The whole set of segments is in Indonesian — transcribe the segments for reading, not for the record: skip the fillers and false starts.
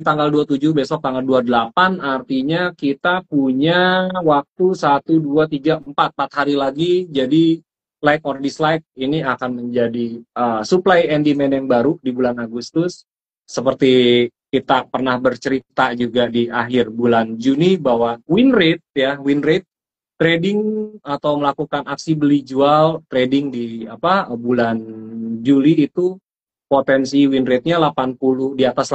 tanggal 27, besok tanggal 28, artinya kita punya waktu 1, 2, 3, 4 hari lagi. Jadi like or dislike ini akan menjadi supply and demand yang baru di bulan Agustus. Seperti kita pernah bercerita juga di akhir bulan Juni bahwa win rate trading atau melakukan aksi beli jual trading di bulan Juli itu potensi win rate-nya 80 di atas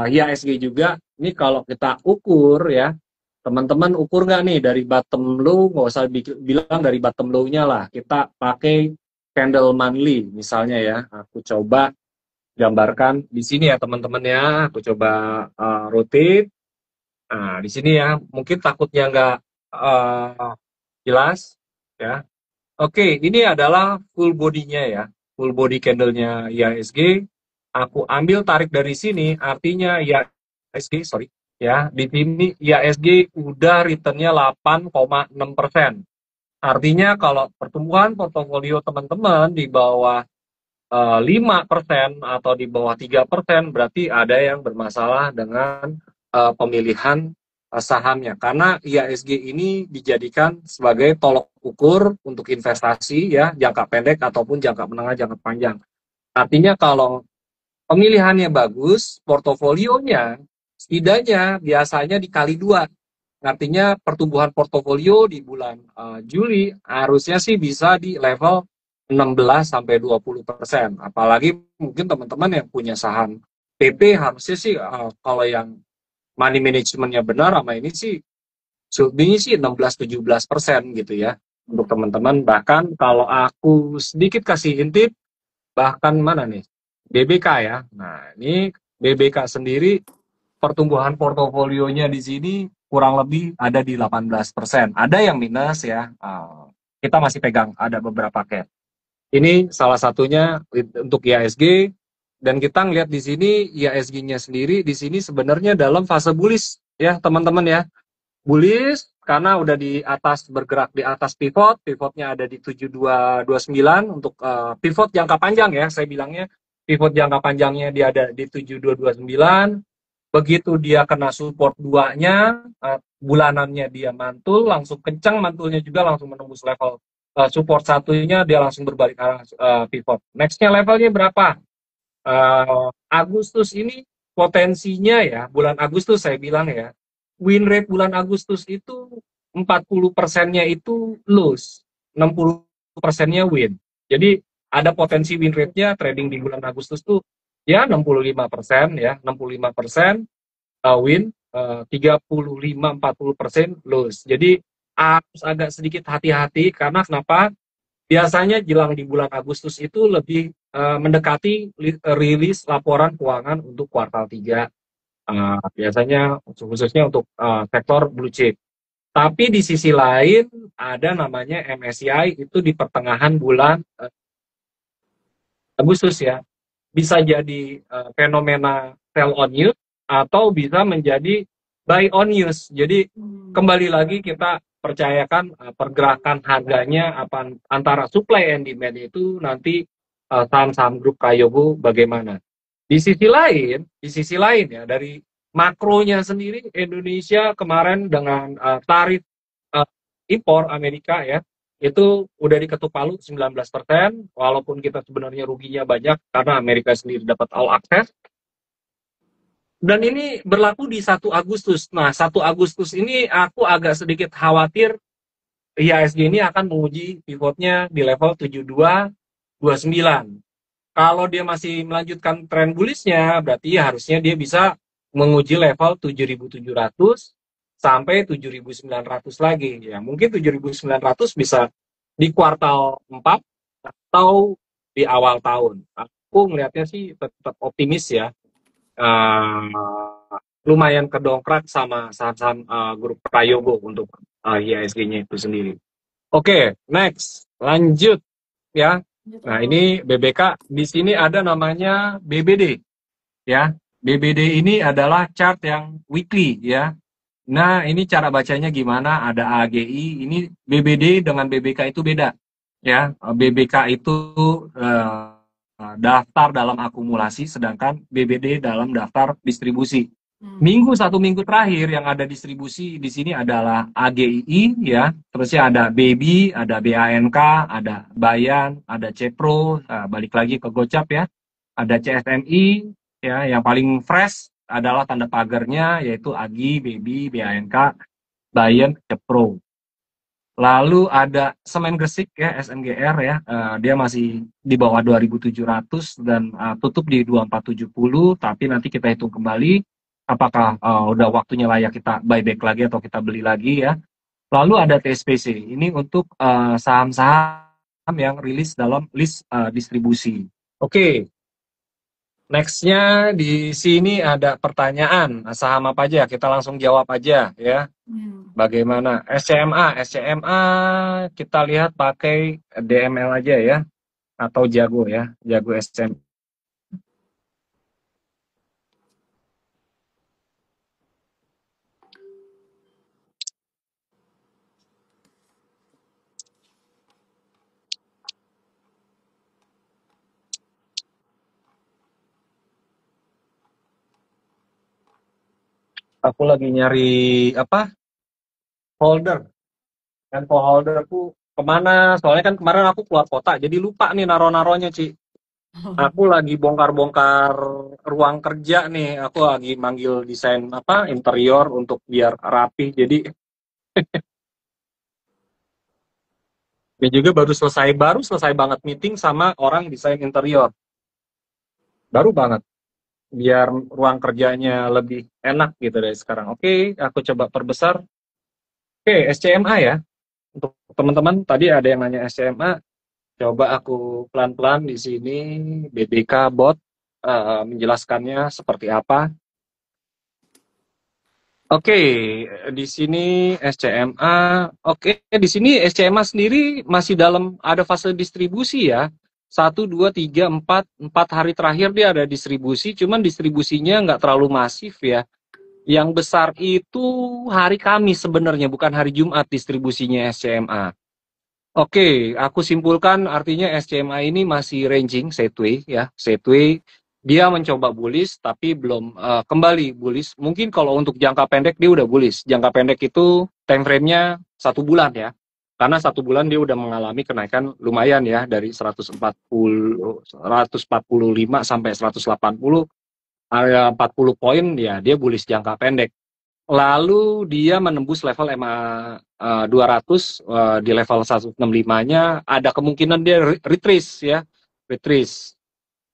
IHSG juga. Ini kalau kita ukur ya, teman-teman ukur nggak nih dari bottom low, nggak usah bilang dari bottom low-nya lah, kita pakai candle monthly misalnya ya. Aku coba gambarkan di sini ya teman-teman ya, aku coba rotate. Nah di sini ya, mungkin takutnya nggak jelas ya. Oke, ini adalah full body-nya ya, full body candle-nya IHSG. Aku ambil tarik dari sini, artinya IHSG, sorry, ya, di sini IHSG udah return-nya 8,6%. Artinya kalau pertumbuhan portofolio teman-teman di bawah 5% atau di bawah 3%, berarti ada yang bermasalah dengan pemilihan sahamnya. Karena IHSG ini dijadikan sebagai tolok ukur untuk investasi ya, jangka pendek ataupun jangka menengah, jangka panjang. Artinya kalau pemilihannya bagus, portofolionya setidaknya biasanya dikali 2. Artinya pertumbuhan portofolio di bulan Juli harusnya sih bisa di level 16-20%. Apalagi mungkin teman-teman yang punya saham PP harusnya sih kalau yang money managementnya benar sama ini sih should-be sih 16-17% gitu ya untuk teman-teman. Bahkan kalau aku sedikit kasih intip, bahkan mana nih BBK ya. Nah ini BBK sendiri pertumbuhan portofolionya di sini kurang lebih ada di 18%. Ada yang minus ya. Kita masih pegang ada beberapa cap. Ini salah satunya untuk IHSG, dan kita ngelihat di sini IHSG-nya sendiri di sini sebenarnya dalam fase bullish ya teman-teman ya. Bullish karena udah di atas, bergerak di atas pivot, pivotnya ada di 7229 untuk pivot jangka panjang ya, saya bilangnya pivot jangka panjangnya dia ada di 7229. Begitu dia kena support 2-nya, bulanannya dia mantul, langsung kencang mantulnya juga, langsung menembus level support 1-nya, dia langsung berbalik arah pivot. Next-nya levelnya berapa? Agustus ini potensinya ya, bulan Agustus saya bilang ya, win rate bulan Agustus itu 40%-nya itu lose, 60%-nya win. Jadi ada potensi win rate-nya trading di bulan Agustus tuh ya 65% ya, 65% win, 35-40% lose. Jadi harus agak sedikit hati-hati karena kenapa? Biasanya jelang di bulan Agustus itu lebih mendekati rilis laporan keuangan untuk kuartal 3. Biasanya khususnya untuk sektor blue chip. Tapi di sisi lain ada namanya MSCI itu di pertengahan bulan Agustus ya. Bisa jadi fenomena sell on news atau bisa menjadi buy on news. Jadi kembali lagi kita percayakan pergerakan harganya antara supply and demand itu nanti saham-saham grup Prayogo bagaimana. Di sisi lain ya dari makronya sendiri Indonesia kemarin dengan tarif impor Amerika ya itu udah diketuk palu 19%, walaupun kita sebenarnya ruginya banyak karena Amerika sendiri dapat all access. Dan ini berlaku di 1 Agustus. Nah, 1 Agustus ini aku agak sedikit khawatir IHSG ini akan menguji pivotnya di level 7229. Kalau dia masih melanjutkan tren bullishnya, berarti harusnya dia bisa menguji level 7.700 sampai 7.900 lagi. Ya, mungkin 7.900 bisa di kuartal 4 atau di awal tahun. Aku melihatnya sih tetap optimis ya. Lumayan kedongkrak sama saham-saham grup Prayogo untuk IHSG-nya itu sendiri. Oke, next. Lanjut ya. Nah, ini BBK. Di sini ada namanya BBD ya. BBD ini adalah chart yang weekly ya. Nah, ini cara bacanya gimana? Ada AGI. Ini BBD dengan BBK itu beda ya. BBK itu daftar dalam akumulasi, sedangkan BBD dalam daftar distribusi. Satu minggu terakhir yang ada distribusi di sini adalah AGII ya, terusnya ada BABY, ada BANK, ada Bayan, ada Cepro, balik lagi ke Gocap ya, ada CSMI ya, yang paling fresh adalah tanda pagarnya yaitu AGI, BABY, BANK, Bayan, Cepro. Lalu ada Semen Gresik ya, SMGR ya, dia masih di bawah 2.700 dan tutup di 2.470, tapi nanti kita hitung kembali apakah udah waktunya layak kita buyback lagi atau kita beli lagi ya. Lalu ada TSPC, ini untuk saham-saham yang rilis dalam list distribusi. Oke. Nextnya di sini ada pertanyaan, saham apa aja? Kita langsung jawab aja ya. Bagaimana? SCMA kita lihat pakai DML aja ya, atau Jago ya, Jago SCM. Aku lagi nyari apa? Holder. Handphone holderku kemana? Soalnya kan kemarin aku keluar kota, jadi lupa nih naro-naronya, Ci. Aku lagi bongkar-bongkar ruang kerja nih. Aku lagi manggil desain apa interior untuk biar rapi. Jadi dia juga baru selesai banget meeting sama orang desain interior. Baru banget. Biar ruang kerjanya lebih enak gitu dari sekarang. Oke, aku coba perbesar. Oke, SCMA ya. Untuk teman-teman tadi ada yang nanya SCMA. Coba aku pelan-pelan di sini BBK bot menjelaskannya seperti apa. Oke, di sini SCMA. Oke, di sini SCMA sendiri masih dalam ada fase distribusi ya. 1, 2, 3, 4 hari terakhir dia ada distribusi, cuman distribusinya nggak terlalu masif ya. Yang besar itu hari Kamis sebenarnya, bukan hari Jumat distribusinya SCMA. Oke, aku simpulkan artinya SCMA ini masih ranging sideways ya, sideways. Dia mencoba bullish tapi belum kembali bullish. Mungkin kalau untuk jangka pendek dia udah bullish. Jangka pendek itu time frame-nya 1 bulan ya. Karena 1 bulan dia udah mengalami kenaikan lumayan ya dari 145 sampai 180, area 40 poin ya dia bullish jangka pendek. Lalu dia menembus level EMA 200 di level 165-nya, ada kemungkinan dia retrace ya, retrace.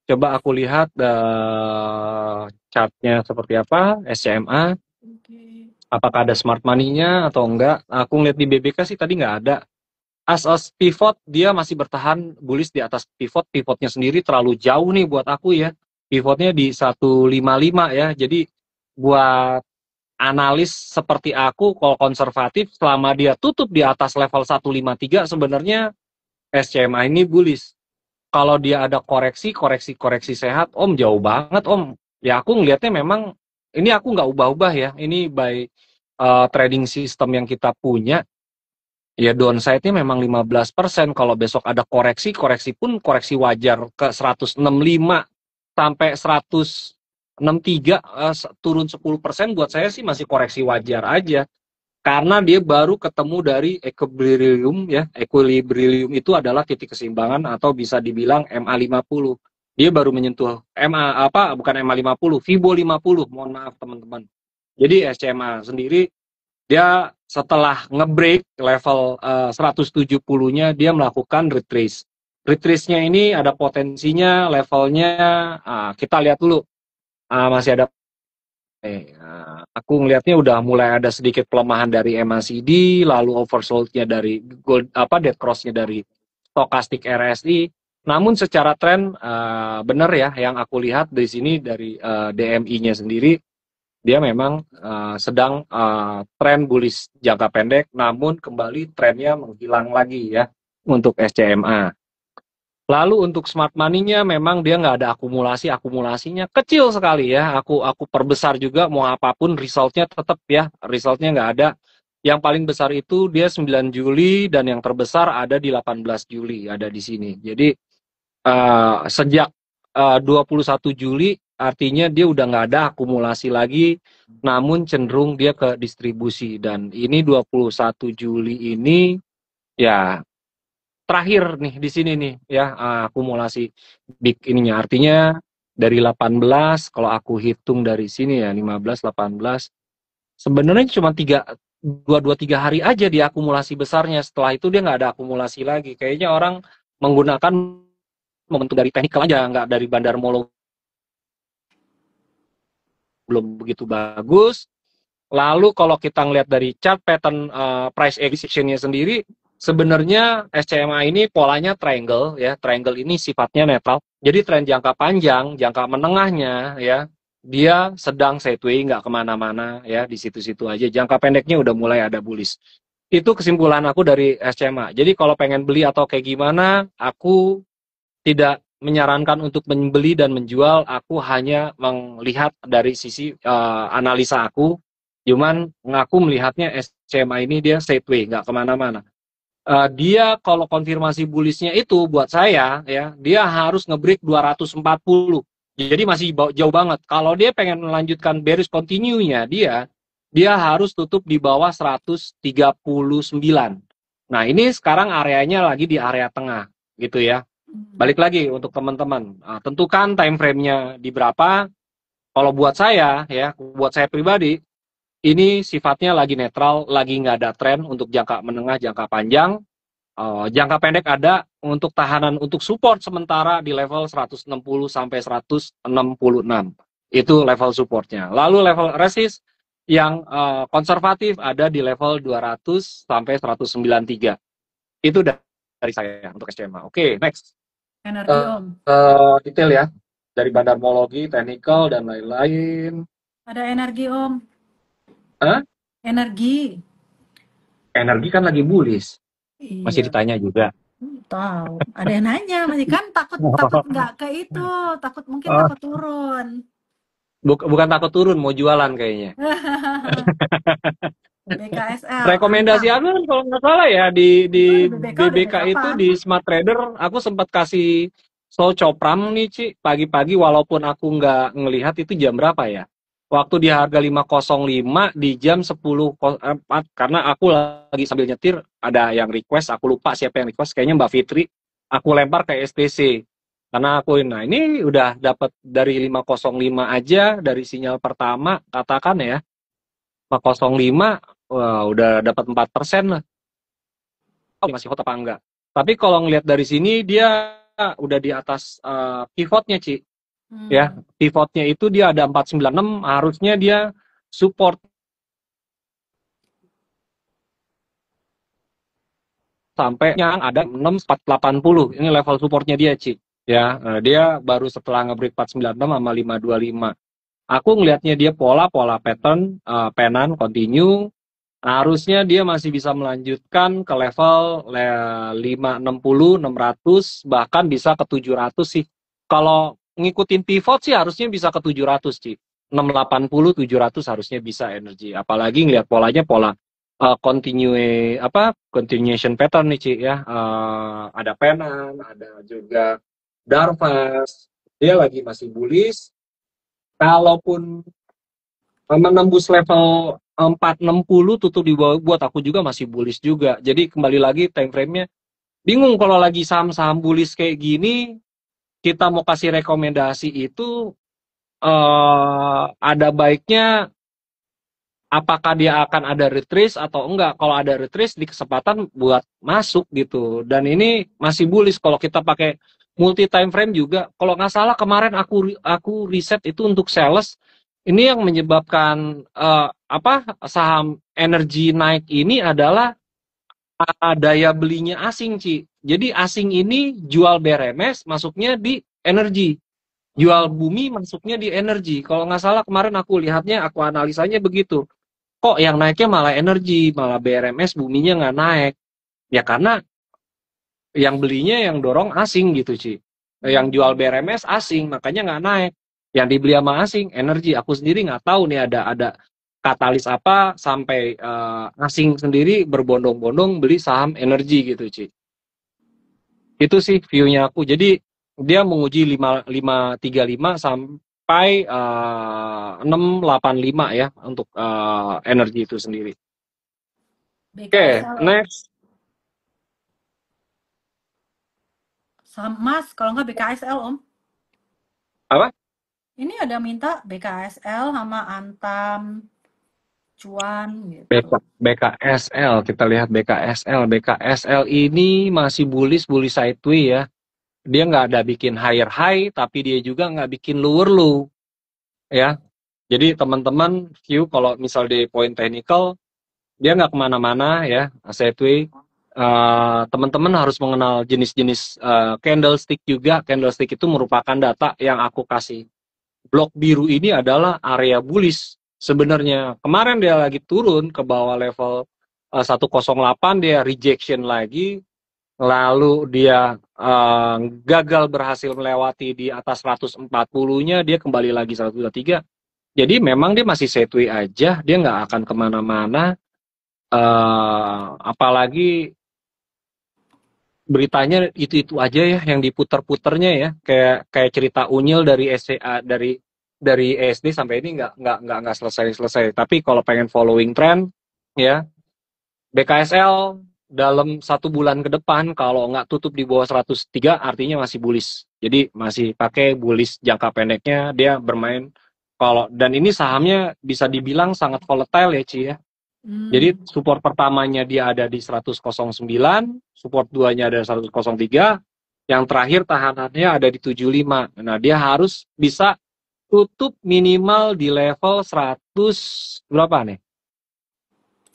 Coba aku lihat chartnya seperti apa, SCMA. Apakah ada smart money-nya atau enggak? Aku ngeliat di BBK sih tadi nggak ada. As pivot, dia masih bertahan bullish di atas pivot. Pivotnya sendiri terlalu jauh nih buat aku ya. Pivotnya di 155 ya. Jadi buat analis seperti aku, kalau konservatif, selama dia tutup di atas level 153, sebenarnya SCMA ini bullish. Kalau dia ada koreksi sehat, Om jauh banget Om. Ya aku ngelihatnya memang, ini aku nggak ubah-ubah ya, ini by trading system yang kita punya, ya downside-nya memang 15%. Kalau besok ada koreksi pun koreksi wajar ke 165 sampai 163, turun 10%, buat saya sih masih koreksi wajar aja. Karena dia baru ketemu dari equilibrium ya. Equilibrium itu adalah titik keseimbangan atau bisa dibilang MA50. Dia baru menyentuh bukan MA50, Fibo 50, mohon maaf teman-teman. Jadi SCMA sendiri dia setelah ngebreak level 170-nya dia melakukan retrace. Retrace-nya ini ada potensinya levelnya, kita lihat dulu, masih ada. Aku ngelihatnya udah mulai ada sedikit pelemahan dari MACD, lalu oversold-nya dari dead cross-nya dari stochastic RSI. Namun secara tren benar ya, yang aku lihat di sini dari DMI-nya sendiri, dia memang sedang tren bullish jangka pendek, namun kembali trennya menghilang lagi ya untuk SCMA. Lalu untuk smart money-nya memang dia nggak ada akumulasinya kecil sekali ya. Aku perbesar juga, mau apapun resultnya tetap ya, resultnya nggak ada. Yang paling besar itu dia 9 Juli dan yang terbesar ada di 18 Juli, ada di sini. Jadi Sejak 21 Juli artinya dia udah nggak ada akumulasi lagi, namun cenderung dia ke distribusi. Dan ini 21 Juli ini ya terakhir nih di sini nih ya, akumulasi big ininya. Artinya dari 18, kalau aku hitung dari sini ya 15, 18, sebenarnya cuma 2-3 hari aja dia akumulasi besarnya. Setelah itu dia nggak ada akumulasi lagi. Kayaknya orang menggunakan momentum dari teknikal aja, nggak dari bandar molo belum begitu bagus. Lalu kalau kita ngelihat dari chart pattern price action-nya sendiri, sebenarnya SCMA ini polanya triangle ya. Triangle ini sifatnya netral. Jadi tren jangka panjang, jangka menengahnya ya, dia sedang sideways, nggak kemana-mana ya, di situ-situ aja. Jangka pendeknya udah mulai ada bullish. Itu kesimpulan aku dari SCMA. Jadi kalau pengen beli atau kayak gimana, aku tidak menyarankan untuk membeli dan menjual. Aku hanya melihat dari sisi analisa aku. Cuman aku melihatnya SCMA ini dia sideways, nggak kemana-mana. Dia kalau konfirmasi bullishnya itu buat saya ya, dia harus nge-break 240. Jadi masih jauh banget. Kalau dia pengen melanjutkan bearish continue-nya, dia harus tutup di bawah 139. Nah, ini sekarang areanya lagi di area tengah gitu ya. Balik lagi untuk teman-teman, tentukan time frame-nya di berapa. Kalau buat saya ya, buat saya pribadi, ini sifatnya lagi netral, lagi nggak ada tren untuk jangka menengah, jangka panjang. Jangka pendek ada untuk tahanan, untuk support sementara di level 160 sampai 166. Itu level supportnya. Lalu level resist yang konservatif ada di level 200 sampai 193. Itu dari saya untuk SCMA. Oke, next. Energi Om. Detail ya, dari bandarmologi, technical, dan lain-lain. Ada energi Om. Hah? Energi. Energi kan lagi bullish. Masih Iya. ditanya juga. Tahu. Ada yang nanya masih kan takut nggak ke itu, mungkin takut turun. Bukan takut turun, mau jualan kayaknya. BKSL Rekomendasi ancam. aku kan kalau nggak salah ya di Itu di BBK udah BBK kayak itu apaan? di Smart Trader aku sempat kasih so copram nih Ci pagi-pagi, walaupun aku nggak ngelihat itu jam berapa ya. Waktu di harga 505 di jam 10.04, karena aku lagi sambil nyetir ada yang request, aku lupa siapa yang request, kayaknya Mbak Fitri. Aku lempar ke STC. Karena aku nah ini udah dapat dari 505 aja dari sinyal pertama katakan ya. 505, wah, udah dapat 4% lah. Oh, masih hot apa enggak? Tapi kalau ngelihat dari sini dia udah di atas pivotnya, Ci. Ya, pivotnya itu dia ada 496, harusnya dia support sampai yang ada 6480. Ini level supportnya dia, Ci. Ya, dia baru setelah nge-break 496 sama 525. Aku ngelihatnya dia pola pattern penan continue. Harusnya dia masih bisa melanjutkan ke level 560, 600, bahkan bisa ke 700 sih. Kalau ngikutin pivot sih harusnya bisa ke 700 sih. 680, 700 harusnya bisa energi. Apalagi ngelihat polanya pola continuation pattern nih Ci ya. Ada penan, ada juga Darvas. Dia lagi masih bullish. Kalaupun menembus level 460 tutup di bawah, buat aku juga masih bullish juga. Jadi kembali lagi time frame-nya bingung kalau lagi saham-saham bullish kayak gini, kita mau kasih rekomendasi itu ada baiknya apakah dia akan ada retrace atau enggak. Kalau ada retrace di kesempatan buat masuk gitu. Dan ini masih bullish kalau kita pakai multi time frame juga. Kalau nggak salah kemarin aku riset itu untuk sales, ini yang menyebabkan saham energi naik ini adalah daya belinya asing, Ci. Jadi asing ini jual BRMS masuknya di energi. Jual bumi masuknya di energi. Kalau nggak salah kemarin aku lihatnya, aku analisanya begitu. Kok yang naiknya malah energi, malah BRMS buminya nggak naik. Ya karena yang belinya yang dorong asing gitu, Ci. Yang jual BRMS asing, makanya nggak naik. Yang dibeli sama asing, energi. Aku sendiri nggak tahu nih ada katalis apa sampai asing sendiri berbondong-bondong beli saham energi gitu, Ci. Itu sih view-nya aku. Jadi dia menguji 535 sampai 685 ya untuk energi itu sendiri. Oke, BKSL Om. next. Mas, kalau nggak BKSL Om. Apa? Ini ada minta BKSL sama Antam, Cuan gitu. BKSL, kita lihat BKSL. BKSL ini masih bullish sideways ya. Dia nggak ada bikin higher high, tapi dia juga nggak bikin lower low ya. Jadi teman-teman view kalau misal di point technical, dia nggak kemana-mana ya, sideways. Teman-teman harus mengenal jenis-jenis candlestick juga. Candlestick itu merupakan data yang aku kasih. Blok biru ini adalah area bullish sebenarnya. Kemarin dia lagi turun ke bawah level 108, dia rejection lagi, lalu dia gagal berhasil melewati di atas 140-nya, dia kembali lagi 123. Jadi memang dia masih sideways aja, dia nggak akan kemana-mana. Apalagi beritanya itu aja ya yang diputer-puternya ya, kayak cerita unyil dari SCA, dari ESD sampai ini nggak selesai. Tapi kalau pengen following trend ya, BKSL dalam 1 bulan ke depan kalau nggak tutup di bawah 103 artinya masih bullish. Jadi masih pakai bullish jangka pendeknya, dia bermain. Dan ini sahamnya bisa dibilang sangat volatile ya Ci ya. Jadi support pertamanya dia ada di 109, support 2-nya ada 103, yang terakhir tahanannya ada di 75. Nah, dia harus bisa tutup minimal di level 100 berapa nih?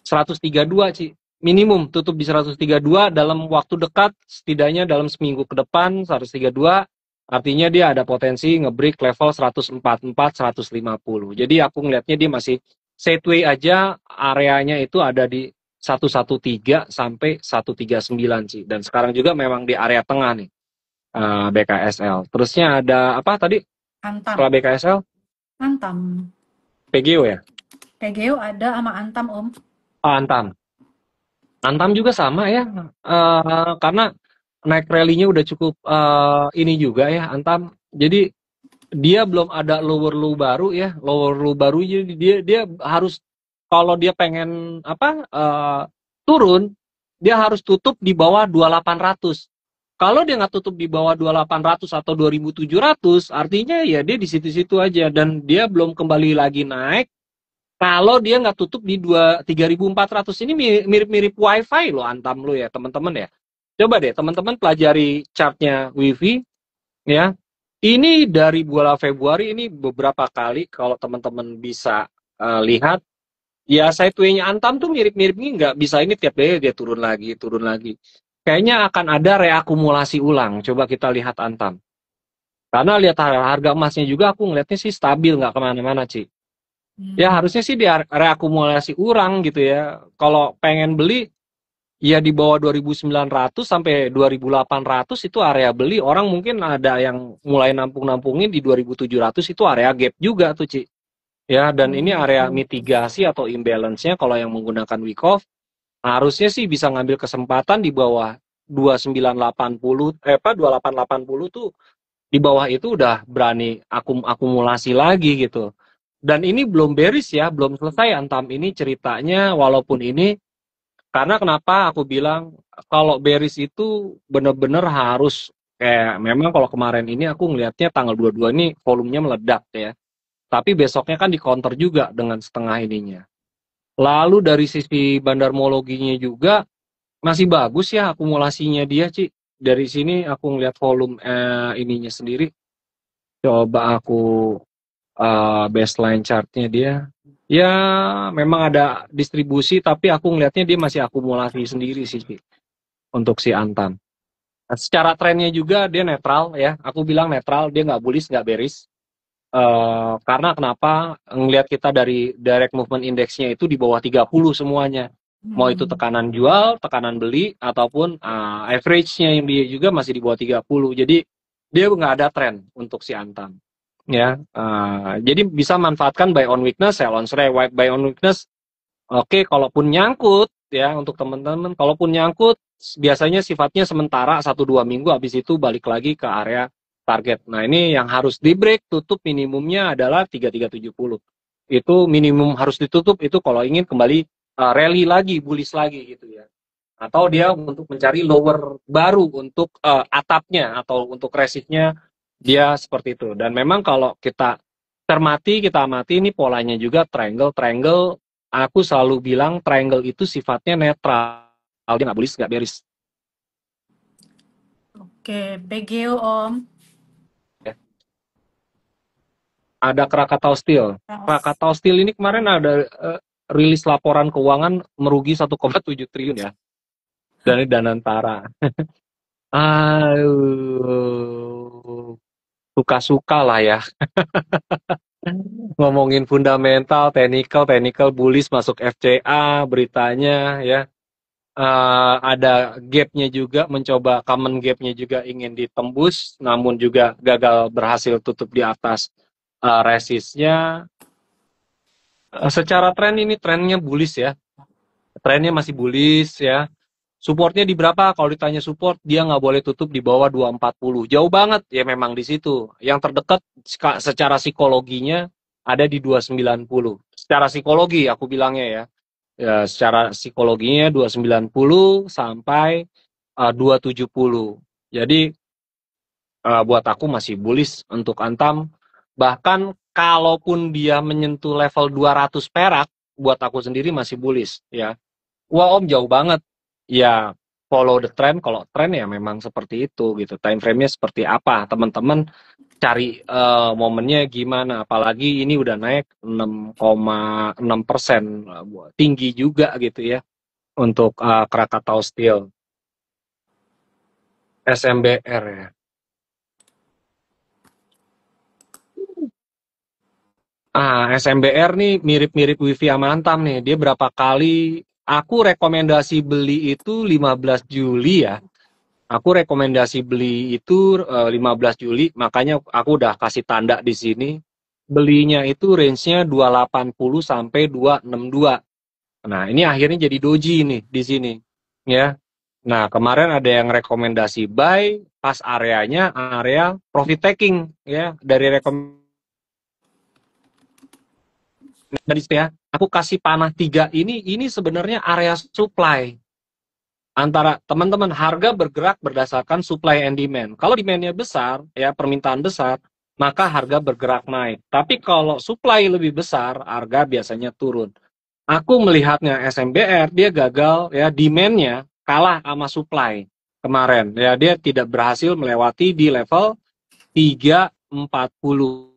132, Ci. Minimum tutup di 132 dalam waktu dekat, setidaknya dalam seminggu ke depan 132, artinya dia ada potensi nge-break level 144, 150. Jadi aku ngelihatnya dia masih sideways aja, areanya itu ada di 113 sampai 139 sih. Dan sekarang juga memang di area tengah nih, BKSL. Terusnya ada apa tadi setelah Antam. BKSL? Antam. PGO ya? PGO ada sama Antam Om. Oh, Antam. Antam juga sama ya, karena naik rally-nya udah cukup ini juga ya Antam. Jadi dia belum ada lower low baru ya, lower low baru, jadi dia harus, kalau dia pengen turun, dia harus tutup di bawah 2800. Kalau dia nggak tutup di bawah 2800 atau 2700, artinya ya dia di situ-situ aja dan dia belum kembali lagi naik. Kalau dia nggak tutup di 3.400, ini mirip-mirip WiFi loh Antam lo ya teman-teman ya. Coba deh teman-teman pelajari chartnya WiFi ya. Ini dari bulan Februari ini beberapa kali kalau teman-teman bisa lihat ya, sideways-nya Antam tuh mirip-mirip ini, nggak bisa ini tiap day dia turun lagi, turun lagi. Kayaknya akan ada reakumulasi ulang. Coba kita lihat Antam. Karena lihat harga emasnya juga aku ngeliatnya sih stabil, nggak kemana-mana Ci. Ya harusnya sih dia reakumulasi ulang gitu ya. Kalau pengen beli ya di bawah 2.900 sampai 2.800 itu area beli. Orang mungkin ada yang mulai nampung-nampungin di 2.700, itu area gap juga tuh Ci. Ya, dan ini area mitigasi atau imbalance-nya kalau yang menggunakan week off harusnya sih bisa ngambil kesempatan di bawah 2980 2880 tuh, di bawah itu udah berani akumulasi lagi gitu. Dan ini belum beres ya, belum selesai Antam ini ceritanya, walaupun ini, karena kenapa aku bilang kalau beres itu bener-bener harus kayak, memang kalau kemarin ini aku ngelihatnya tanggal 22 ini volumenya meledak ya. Tapi besoknya kan di counter juga dengan setengah ininya. Lalu dari sisi bandarmologinya juga masih bagus ya akumulasinya dia Ci. Dari sini aku ngelihat volume ininya sendiri. Coba aku baseline chartnya dia, ya memang ada distribusi tapi aku ngelihatnya dia masih akumulasi sendiri sih untuk si Antam. Nah, secara trennya juga dia netral ya, aku bilang netral, dia nggak bullish nggak bearish. Karena kenapa, ngelihat kita dari direct movement indeksnya itu di bawah 30 semuanya, mau itu tekanan jual, tekanan beli, ataupun average-nya yang dia juga masih di bawah 30. Jadi dia nggak ada tren untuk si Antam ya. Jadi bisa manfaatkan buy on weakness, sell on strength. Buy on weakness, oke, kalaupun nyangkut ya untuk teman-teman, kalaupun nyangkut biasanya sifatnya sementara 1-2 minggu, habis itu balik lagi ke area target. Nah, ini yang harus di break, tutup minimumnya adalah 3370. Itu minimum harus ditutup itu kalau ingin kembali rally lagi, bullish lagi gitu ya. Atau dia untuk mencari lower baru untuk atapnya atau untuk resistnya dia seperti itu. Dan memang kalau kita cermati, kita amati ini polanya juga triangle. Triangle, aku selalu bilang triangle itu sifatnya netral. Dia nggak bullish, nggak bearish. Oke, BGU Om. Ada Krakatau Steel. Krakatau Steel ini kemarin ada rilis laporan keuangan merugi 1,7 triliun ya. Dari Danantara. Suka-suka lah ya. Ngomongin fundamental, technical bullish masuk FCA beritanya ya. Ada gapnya juga, mencoba common gapnya juga ingin ditembus, namun juga gagal berhasil tutup di atas resistnya. Secara tren ini trennya bullish ya, trennya masih bullish ya. Supportnya di berapa? Kalau ditanya support, dia nggak boleh tutup di bawah 240. Jauh banget ya memang di situ. Yang terdekat secara psikologinya ada di 290. Secara psikologi aku bilangnya ya. Ya, secara psikologinya 290 sampai 270. Jadi buat aku masih bullish untuk Antam. Bahkan kalaupun dia menyentuh level 200 perak, buat aku sendiri masih bullish ya. Wah Om jauh banget. Ya follow the trend, kalau trend ya memang seperti itu gitu. Time frame-nya seperti apa? Teman-teman cari momennya gimana, apalagi ini udah naik 6,6%, tinggi juga gitu ya untuk Krakatau Steel. SMBR ya. SMBR nih mirip-mirip Wifi sama Antam nih. Dia berapa kali aku rekomendasi beli itu 15 Juli ya. Aku rekomendasi beli itu 15 Juli, makanya aku udah kasih tanda di sini. Belinya itu range-nya 280 sampai 262. Nah, ini akhirnya jadi doji nih di sini, ya. Nah, kemarin ada yang rekomendasi buy, pas areanya area profit taking, ya. Dari rekomendasi ya, aku kasih panah 3 ini sebenarnya area supply. Antara teman-teman harga bergerak berdasarkan supply and demand. Kalau demand-nya besar, ya permintaan besar, maka harga bergerak naik. Tapi kalau supply lebih besar, harga biasanya turun. Aku melihatnya SMBR dia gagal ya, demand-nya kalah sama supply kemarin. Ya dia tidak berhasil melewati di level 340.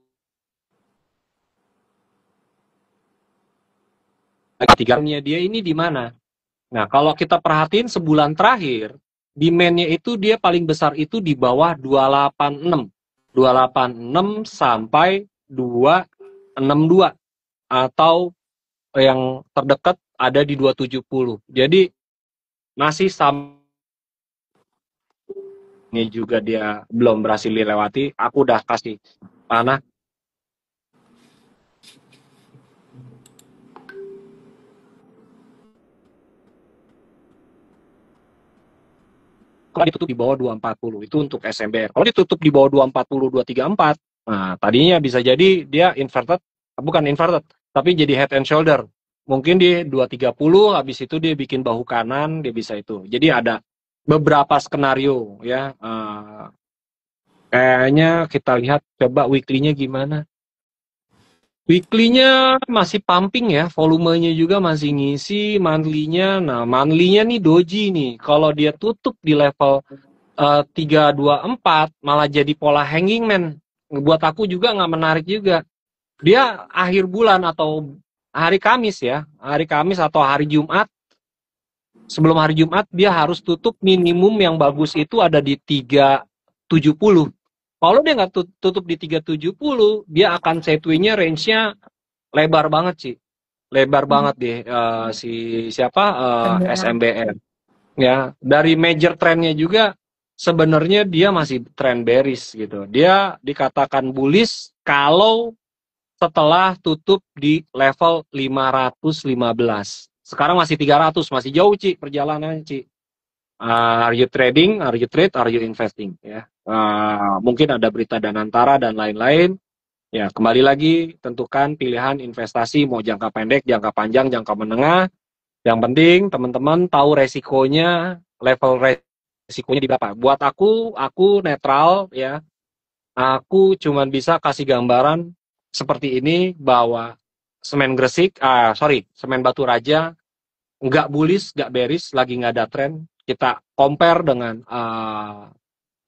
Tiganya dia ini di mana? Nah, kalau kita perhatiin sebulan terakhir, demand-nya itu dia paling besar itu di bawah 286. 286 sampai 262 atau yang terdekat ada di 270. Jadi masih sama juga dia belum berhasil dilewati. Aku udah kasih panah. Kalau ditutup di bawah 240 itu untuk SMBR. Kalau ditutup di bawah 240, 234, nah tadinya bisa jadi dia inverted, bukan inverted, tapi jadi head and shoulder. Mungkin di 230, habis itu dia bikin bahu kanan, dia bisa itu. Jadi ada beberapa skenario ya. Kayaknya kita lihat coba weekly-nya gimana. Weekly-nya masih pumping ya, volumenya juga masih ngisi, monthly-nya. Nah, monthly-nya nih doji nih. Kalau dia tutup di level 324 malah jadi pola hanging man. Buat aku juga nggak menarik juga. Dia akhir bulan atau hari Kamis ya, hari Kamis atau hari Jumat. Sebelum hari Jumat dia harus tutup minimum yang bagus itu ada di 370. Kalau dia nggak tutup di 370, dia akan sideways-nya range-nya lebar banget sih. Lebar banget deh si siapa SMBR. Ya, dari major trendnya juga sebenarnya dia masih trend bearish gitu. Dia dikatakan bullish kalau setelah tutup di level 515. Sekarang masih 300, masih jauh Ci perjalanannya Ci. Are you trading, are you trade, are you investing ya. mungkin ada berita Danantara dan lain-lain. Ya, kembali lagi tentukan pilihan investasi mau jangka pendek, jangka panjang, jangka menengah. Yang penting teman-teman tahu resikonya, level resikonya di berapa. Buat aku netral ya. Aku cuman bisa kasih gambaran seperti ini bahwa semen Gresik, semen Batu Raja nggak bullish, nggak bearish, lagi nggak ada tren. Kita compare dengan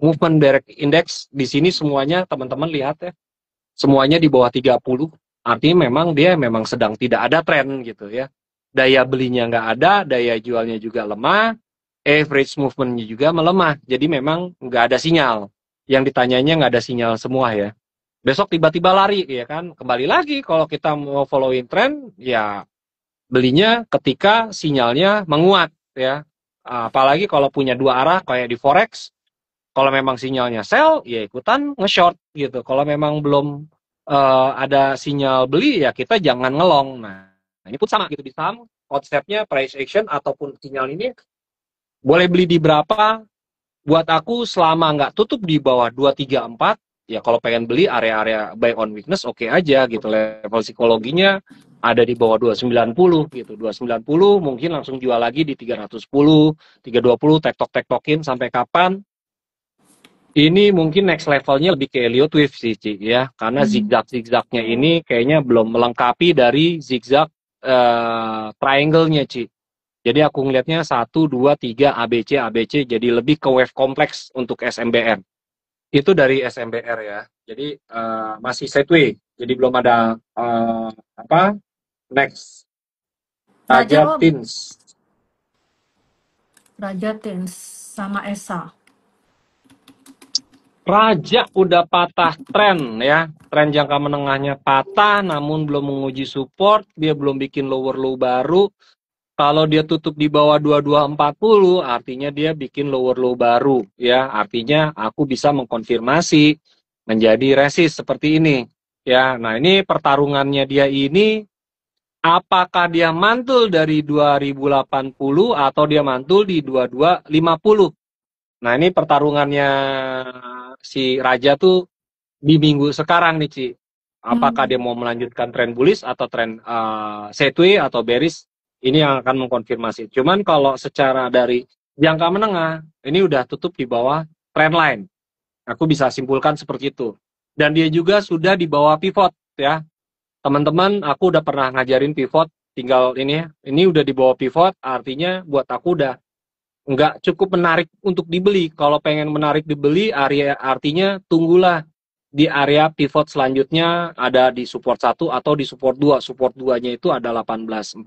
movement direct index di sini semuanya teman-teman lihat ya. Semuanya di bawah 30, artinya memang sedang tidak ada tren gitu ya. Daya belinya nggak ada, daya jualnya juga lemah, average movementnya juga melemah. Jadi memang nggak ada sinyal. Yang ditanyanya nggak ada sinyal semua ya. Besok tiba-tiba lari ya kan. Kembali lagi kalau kita mau following trend ya belinya ketika sinyalnya menguat ya. Apalagi kalau punya dua arah kayak di forex, kalau memang sinyalnya sell, ya ikutan nge-short gitu. Kalau memang belum ada sinyal beli, ya kita jangan ngelong. Nah, ini pun sama gitu di saham, konsepnya price action ataupun sinyal ini boleh beli di berapa. Buat aku selama nggak tutup di bawah 234, ya kalau pengen beli area-area buy on weakness oke aja gitu. Level psikologinya ada di bawah 290 gitu. 290 mungkin langsung jual lagi di 310, 320, tektok-tektokin sampai kapan. Ini mungkin next levelnya lebih ke Elliott Wave sih, Ci, ya. Karena zigzag-zigzagnya ini kayaknya belum melengkapi dari zigzag triangle-nya, Ci. Jadi aku ngelihatnya 1, 2, 3, ABC, ABC, jadi lebih ke wave kompleks untuk SMBR. Itu dari SMBR ya. Jadi masih sideways. Jadi belum ada next. Raja Tins. Raja Tins sama Esa. Raja udah patah tren ya, tren jangka menengahnya patah namun belum menguji support, dia belum bikin lower low baru. Kalau dia tutup di bawah 2240 artinya dia bikin lower low baru ya, artinya aku bisa mengkonfirmasi menjadi resist seperti ini. Ya, nah ini pertarungannya dia ini apakah dia mantul dari 2080 atau dia mantul di 2250. Nah, ini pertarungannya si Raja tuh di minggu sekarang nih, Ci. Apakah dia mau melanjutkan tren bullish atau tren sideways atau bearish? Ini yang akan mengkonfirmasi. Cuman kalau secara dari jangka menengah, ini udah tutup di bawah trend line. Aku bisa simpulkan seperti itu. Dan dia juga sudah di bawah pivot ya. Teman-teman, aku udah pernah ngajarin pivot, tinggal ini udah di bawah pivot, artinya buat aku udah nggak cukup menarik untuk dibeli. Kalau pengen menarik dibeli, artinya tunggulah di area pivot selanjutnya ada di support 1 atau di support 2. Support 2-nya itu ada 1840.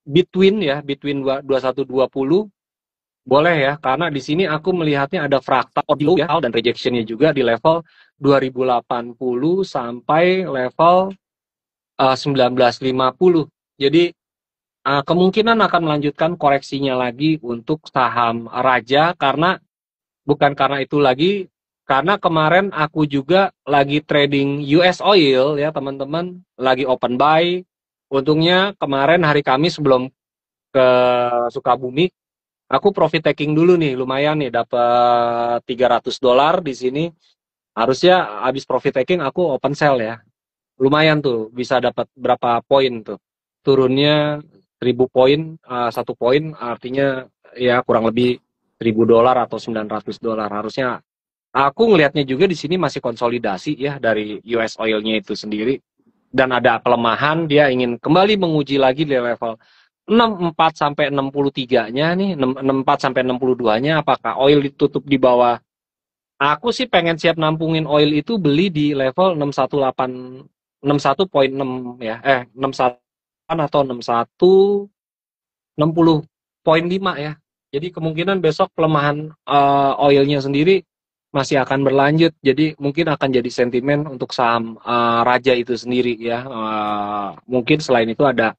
Between 2120 boleh ya, karena di sini aku melihatnya ada fraktal ya dan rejectionnya juga di level 2080 sampai level 1950. Jadi kemungkinan akan melanjutkan koreksinya lagi untuk saham Raja bukan karena itu lagi, karena kemarin aku juga lagi trading US Oil ya teman-teman, lagi open buy. Untungnya kemarin hari Kamis sebelum ke Sukabumi, aku profit taking dulu nih, lumayan nih dapat $300 di sini. Harusnya habis profit taking aku open sell ya. Lumayan tuh, bisa dapat berapa poin tuh. Turunnya 1000 poin, 1 poin artinya ya kurang lebih $1000 atau $900. Harusnya aku ngelihatnya juga di sini masih konsolidasi ya dari US Oil-nya itu sendiri. Dan ada pelemahan, dia ingin kembali menguji lagi di level 64 sampai 63-nya nih, 64 sampai 62-nya apakah oil ditutup di bawah. Aku sih pengen siap nampungin oil itu beli di level 618 61.6 ya. 61 atau 60.5 ya. Jadi kemungkinan besok pelemahan oilnya sendiri masih akan berlanjut. Jadi mungkin akan jadi sentimen untuk saham Raja itu sendiri ya. Mungkin selain itu ada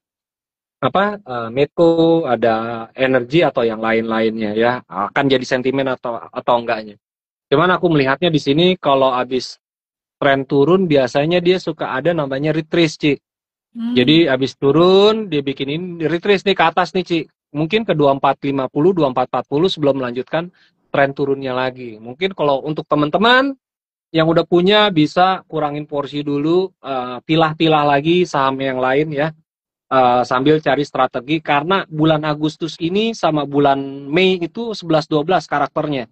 Medco, ada energi atau yang lain-lainnya ya. Akan jadi sentimen atau enggaknya. Cuman aku melihatnya di sini kalau habis tren turun biasanya dia suka ada namanya retrace, Ci. Jadi habis turun dia bikinin retrace nih ke atas nih Ci. Mungkin ke 2450, 2440 sebelum melanjutkan tren turunnya lagi. Mungkin kalau untuk teman-teman yang udah punya bisa kurangin porsi dulu, pilah-pilah lagi saham yang lain ya. Sambil cari strategi karena bulan Agustus ini sama bulan Mei itu 11-12 karakternya.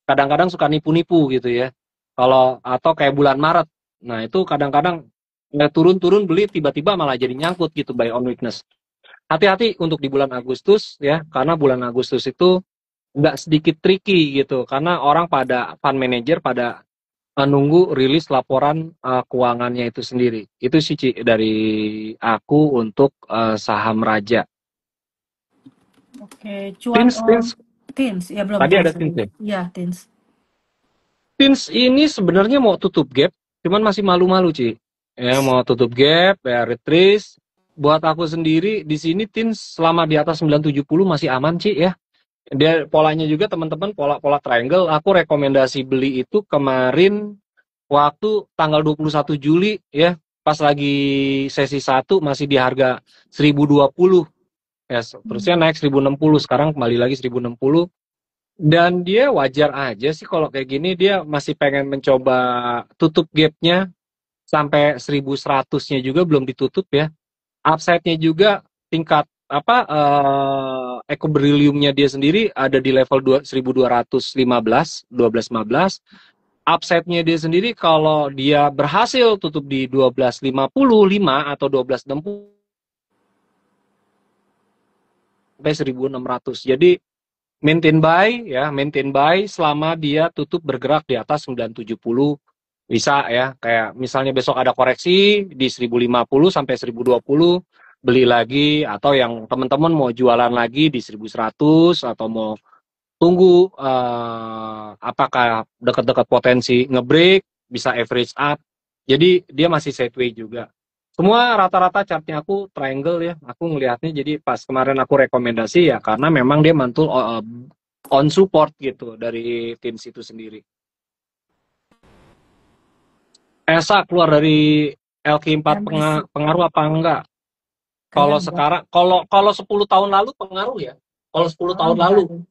Kadang-kadang suka nipu-nipu gitu ya. Kalau atau kayak bulan Maret. Nah, itu kadang-kadang nggak turun-turun beli tiba-tiba malah jadi nyangkut gitu buy on weakness. Hati-hati untuk di bulan Agustus ya, karena bulan Agustus itu nggak sedikit tricky gitu, karena orang pada fund manager pada nunggu rilis laporan keuangannya itu sendiri. Itu sih Ci, dari aku untuk saham Raja. Oke, cuan Tins, ya belum Tadi Tins. ada Tins ya? Iya, Tins. Tins ini sebenarnya mau tutup gap, cuman masih malu-malu Ci. Ya mau tutup gap, ya retrace. Buat aku sendiri di sini Tins selama di atas 970 masih aman Ci ya. Dia polanya juga teman-teman pola triangle. Aku rekomendasi beli itu kemarin waktu tanggal 21 Juli ya, pas lagi sesi 1 masih di harga 1020 ya, terusnya naik 1060, sekarang kembali lagi 1060. Dan dia wajar aja sih kalau kayak gini, dia masih pengen mencoba tutup gapnya sampai 1100-nya juga belum ditutup ya. Upside-nya juga tingkat equilibrium-nya dia sendiri ada di level 1215, 1215. Upside-nya dia sendiri kalau dia berhasil tutup di 1255 atau 1260 sampai 1600. Jadi maintain buy selama dia tutup bergerak di atas 970 bisa ya. Kayak misalnya besok ada koreksi di 1050 sampai 1020 beli lagi, atau yang teman-teman mau jualan lagi di 1100 atau mau tunggu apakah dekat-dekat potensi ngebreak bisa average up. Jadi dia masih sideways juga. Semua rata-rata chartnya aku triangle ya. Aku ngelihatnya jadi pas kemarin aku rekomendasi ya karena memang dia mantul on support gitu dari Teams itu sendiri. Esa keluar dari LQ4 pengaruh apa enggak? Kalau sekarang, kalau 10 tahun lalu pengaruh ya. Kalau 10 tahun lalu.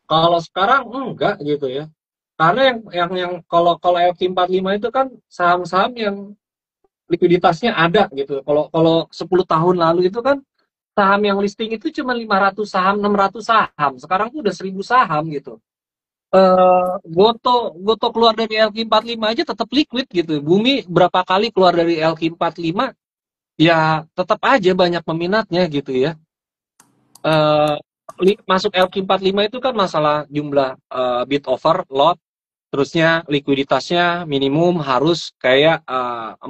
Kalau sekarang enggak gitu ya. Karena yang kalau LQ45 itu kan saham-saham yang likuiditasnya ada gitu. Kalau 10 tahun lalu itu kan saham yang listing itu cuma 500 saham, 600 saham. Sekarang tuh udah 1000 saham gitu. Goto keluar dari LQ45 aja tetap liquid gitu. Bumi berapa kali keluar dari LQ45 ya tetap aja banyak peminatnya gitu ya. Masuk LQ45 itu kan masalah jumlah bid over lot, terusnya likuiditasnya minimum harus kayak 4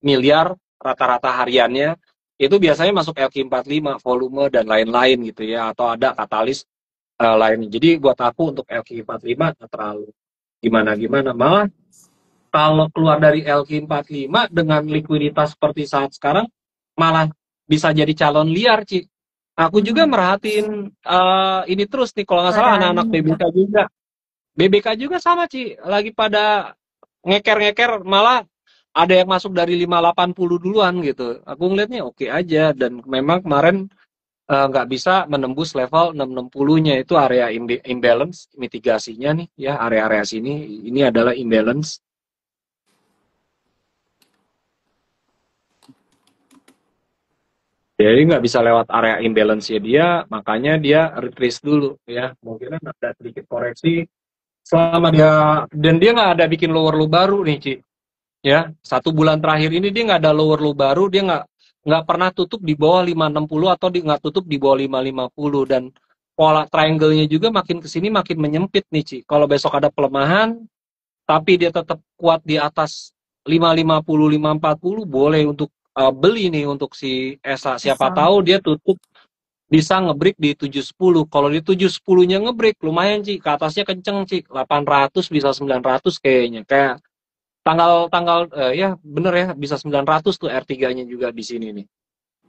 miliar rata-rata hariannya. Itu biasanya masuk LQ45 volume dan lain-lain gitu ya, atau ada katalis lain. Jadi buat aku untuk LQ45 nggak terlalu gimana-gimana. Malah kalau keluar dari LQ45 dengan likuiditas seperti saat sekarang malah bisa jadi calon liar, Ci. Aku juga merhatiin ini terus nih, kalau nggak salah anak-anak BBK juga. BBK juga sama, Ci. Lagi pada ngeker-ngeker, malah ada yang masuk dari 580 duluan gitu. Aku ngeliatnya oke aja, dan memang kemarin nggak bisa menembus level 660-nya, itu area imbalance, mitigasinya nih ya, area-area sini, ini adalah imbalance. Jadi nggak bisa lewat area imbalance-nya dia, makanya dia retrace dulu ya. Mungkin ada sedikit koreksi selama dia, dan dia nggak ada bikin lower low baru nih Ci. Ya, 1 bulan terakhir ini dia nggak ada lower low baru, dia nggak pernah tutup di bawah 560 atau nggak tutup di bawah 550, dan pola triangle-nya juga makin kesini makin menyempit nih Ci. Kalau besok ada pelemahan, tapi dia tetap kuat di atas 550, 540, boleh untuk beli nih untuk si ESA. Siapa tahu dia tutup bisa ngebreak di 710. Kalau di 710-nya ngebreak lumayan Ci, ke atasnya kenceng Ci, 800 bisa 900 kayaknya. Kayak tanggal ya bener ya, bisa 900 tuh R3-nya juga di sini nih.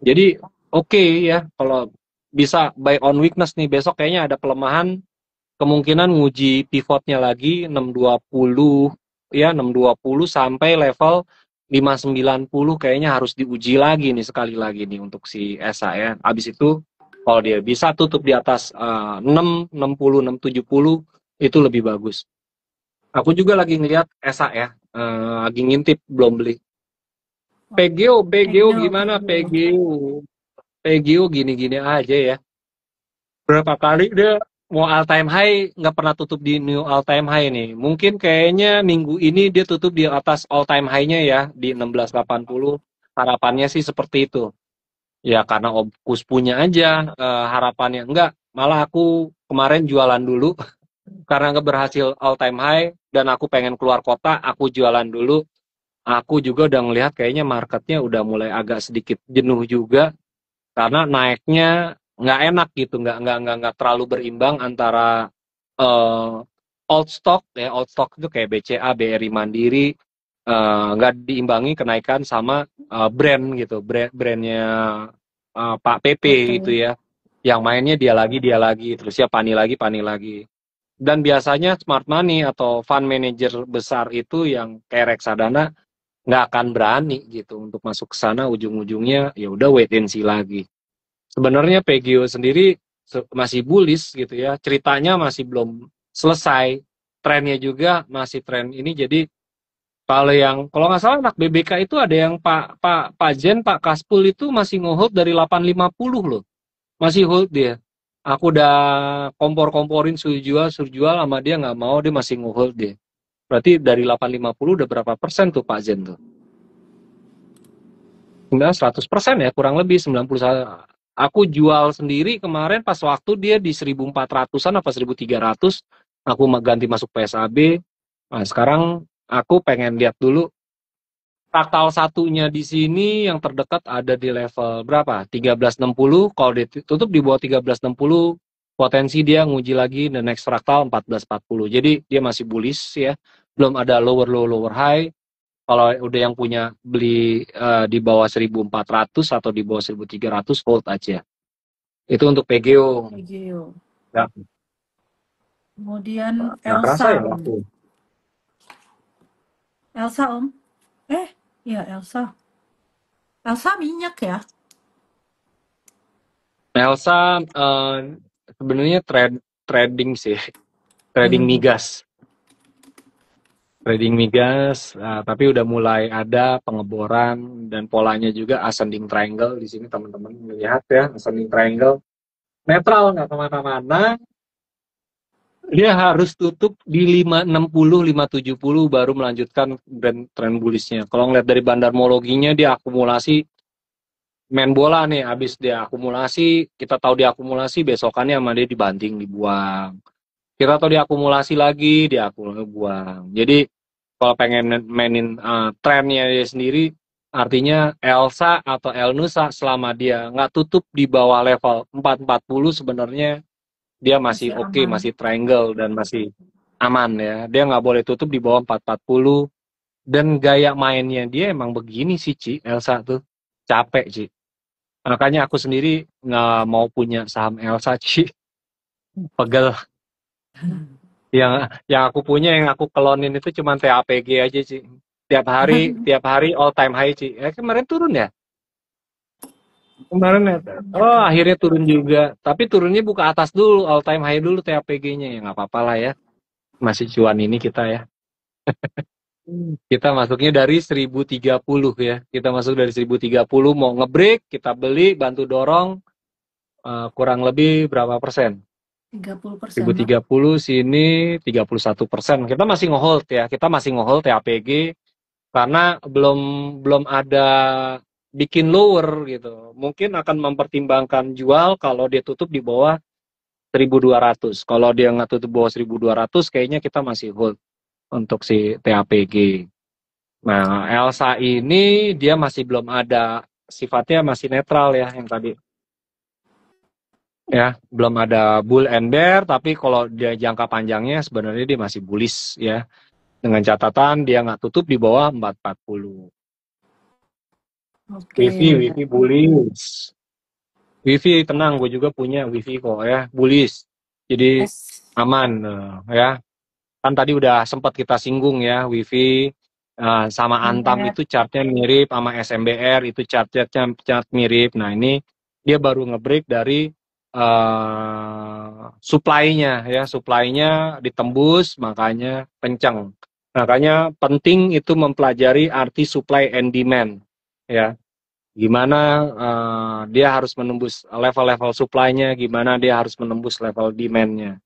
Jadi oke ya, kalau bisa buy on weakness nih, besok kayaknya ada pelemahan, kemungkinan nguji pivotnya lagi 620 ya, 620 sampai level 590 kayaknya harus diuji lagi nih sekali lagi nih untuk si ESA ya. Habis itu kalau dia bisa tutup di atas 6, 60, 670 itu lebih bagus. Aku juga lagi ngeliat ESA ya, lagi ngintip belum beli. PGO gimana PGO? PGO gini-gini aja ya. Berapa kali dia mau all time high nggak pernah tutup di new all time high nih. Mungkin kayaknya minggu ini dia tutup di atas all time high-nya ya di 1680. Harapannya sih seperti itu. Ya karena Opkus punya aja harapannya. Enggak, malah aku kemarin jualan dulu karena nggak berhasil all time high dan aku pengen keluar kota, aku jualan dulu. Aku juga udah ngelihat kayaknya marketnya udah mulai agak sedikit jenuh juga karena naiknya nggak enak gitu, nggak terlalu berimbang antara old stock ya, old stock itu kayak BCA, BRI Mandiri nggak diimbangi kenaikan sama brand gitu, brandnya Pak PP gitu ya, yang mainnya dia lagi, terus ya Pani lagi. Dan biasanya smart money atau fund manager besar itu yang kayak reksadana nggak akan berani gitu untuk masuk ke sana, ujung-ujungnya ya udah wait and see lagi. Sebenarnya PGO sendiri masih bullish gitu ya, ceritanya masih belum selesai, trennya juga masih tren ini. Jadi kalau nggak salah anak BBK itu ada yang Pak Jen, Pak Kaspul itu masih nge-hold dari 850 loh, masih hold dia. Aku udah kompor-komporin suruh jual sama dia nggak mau, dia masih nge-hold dia. Berarti dari 850 udah berapa persen tuh Pak Jen tuh? 100% ya, kurang lebih 91. Aku jual sendiri kemarin pas waktu dia di 1400-an apa 1300, aku ganti masuk PSAB. Nah, sekarang aku pengen lihat dulu taktal satunya di sini yang terdekat ada di level berapa? 1360. Kalau ditutup di bawah 1360, potensi dia nguji lagi the next fraktal 1440. Jadi dia masih bullish ya. Belum ada lower low lower high. Kalau udah yang punya beli di bawah 1400 atau di bawah 1300 hold aja. Itu untuk PGO. Ya, Kemudian nggak kerasa ya Elsa. waktu. Elsa Om. Iya Elsa. Elsa minyak ya? Elsa sebenarnya trading sih, trading migas. Trading migas, tapi udah mulai ada pengeboran dan polanya juga ascending triangle di sini teman-teman melihat ya, ascending triangle netral nggak kemana-mana. Dia harus tutup di 560, 570 baru melanjutkan tren bullishnya. Kalau ngeliat dari bandarmologinya dia akumulasi main bola nih, habis dia akumulasi, kita tahu dia akumulasi, besokannya sama dia dibanting, dibuang. Kita tahu dia akumulasi lagi, dia akumulasi buang. Jadi kalau pengen mainin trennya dia sendiri, artinya Elsa atau Elnusa selama dia nggak tutup di bawah level 440 sebenarnya dia masih oke, masih triangle dan masih aman ya. Dia nggak boleh tutup di bawah 440 dan gaya mainnya dia emang begini sih Ci, Elsa tuh capek Ci. Makanya aku sendiri nggak mau punya saham Elsa Ci, pegel. Yang aku punya, yang aku kelonin itu cuma TAPG aja Ci. Tiap hari all time high Ci. Kemarin turun ya? Kemarin ya. Oh, akhirnya turun juga. Tapi turunnya buka atas dulu, all time high dulu TAPG-nya. Ya nggak apa-apa lah ya. Masih cuan ini kita ya. Kita masuknya dari 1030 ya. Kita masuk dari 1030 mau ngebreak, kita beli, bantu dorong kurang lebih berapa persen? 30%. 1030 sini 31%. Kita masih ngehold ya. Kita masih ngehold TAPG karena belum ada bikin lower gitu. Mungkin akan mempertimbangkan jual kalau dia tutup di bawah 1200. Kalau dia nggak tutup bawah 1200 kayaknya kita masih hold untuk si TAPG. Nah, Elsa ini dia masih belum ada, sifatnya masih netral ya yang tadi. Ya, belum ada bull and bear, tapi kalau dia jangka panjangnya sebenarnya dia masih bullish ya. Dengan catatan dia nggak tutup di bawah 440. Wifi bullish. Wifi tenang, gue juga punya Wifi kok ya, bullish. Jadi aman ya. Kan tadi udah sempat kita singgung ya, Wifi Sama Antam itu chartnya mirip, sama SMBR itu chart mirip. Nah ini dia baru nge-break dari supply-nya ya, supply-nya ditembus, makanya kenceng. Makanya penting itu mempelajari arti supply and demand ya. Gimana dia harus menembus level-level supply-nya, gimana dia harus menembus level demand-nya.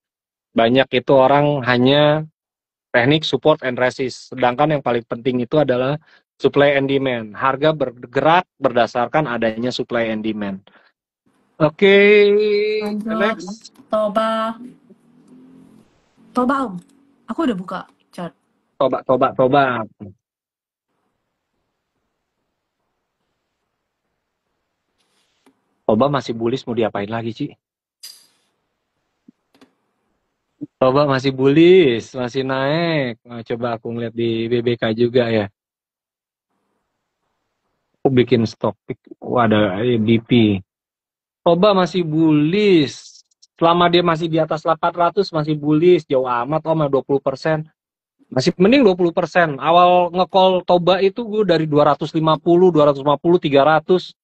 Banyak itu orang hanya teknik support and resist, sedangkan yang paling penting itu adalah supply and demand. Harga bergerak berdasarkan adanya supply and demand. Oke, next. Toba Om, aku udah buka chart. Toba. Toba masih bullish, mau diapain lagi, Ci? Toba masih bullish, masih naik. Nah, coba aku ngeliat di BBK juga ya. Aku bikin stok pick. Ada BP. Toba masih bullish. Selama dia masih di atas 800 masih bullish. Jauh amat sama 20%. Masih mending 20%. Awal nge-call Toba itu gue dari 250, 300.